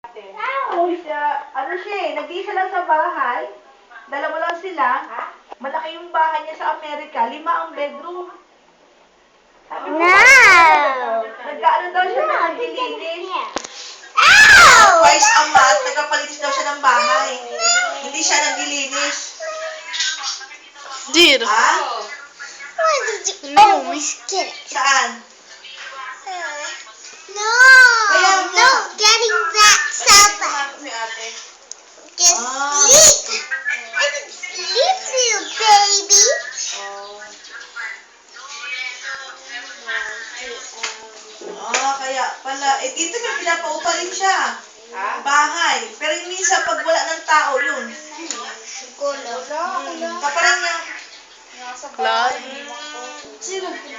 Ano siya eh, nag-iisa lang sa bahay. Dalawa lang sila. Malaki yung bahay niya sa Amerika. 5 ang bedroom. Sabi ko, nag-ano daw siya ng naglilinis. Twice a month, nagpapalinis daw siya ng bahay. Hindi siya naglilinis. Dear. Ha? Almost get it. Saan? No, Kaya nga. no, getting that sofa. Just sleep. I can sleep, little baby. Kaya pala. Eh, dito may pinapaupa rin siya. Bahay. Pero yung minsan, pag wala ng tao, yun. Kapalan niya. Cloud.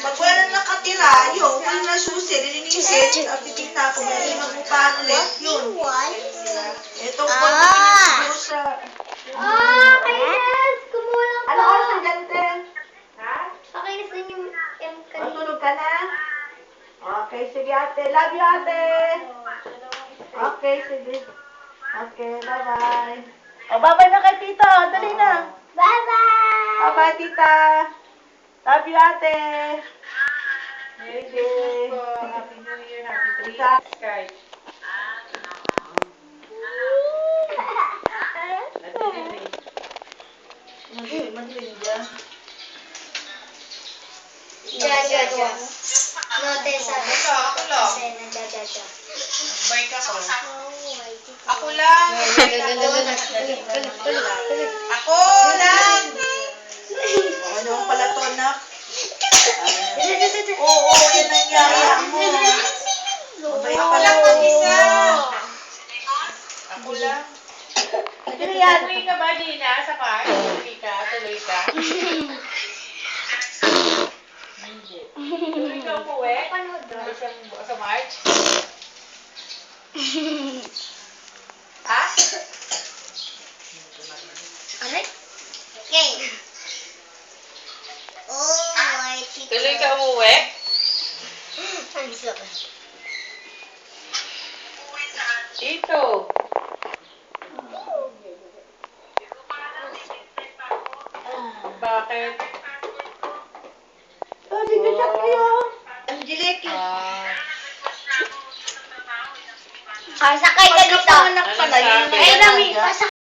Pag wala nang nakatira, yun. Kung na susi, nilinisin, at titignan kung may mag-upahan ulit, yun. Itong siguro sa... Kainis! Kumulang Ano oras ang gante? Pakainis din yung Matulog ka na? Okay, sige ate. Love you ate. Okay, sige. Okay, bye-bye. O, bye-bye na kay tita. Dali na. Bye-bye! Bye-bye, tita. Love you, ate. Sige. Happy New Year, Happy Tita. Sky. Madilim dyan. Ja. No, Tessa. Ako lang. Ja. Bike ako. Ako lang. Ako lang. Ano ang pala to, anak? Oo, yan ang yaya mo. Mabait Ako pala lang to. mag-isa. Ako lang. Ano yan? Tuloy ka ba, Dina, sa car? Tuloy ka. Hindi. Tuloy ka umuwi? Sa March? Ha? Alright? Okay. Oh, my teacher. Tuloy ka umuwi? I'm sorry. Ito. Bakit? Sabi ko siya kayo. Angelique. Sakay ka dito. Pagkapanganak pala, yun Ano ang sabi? alaga.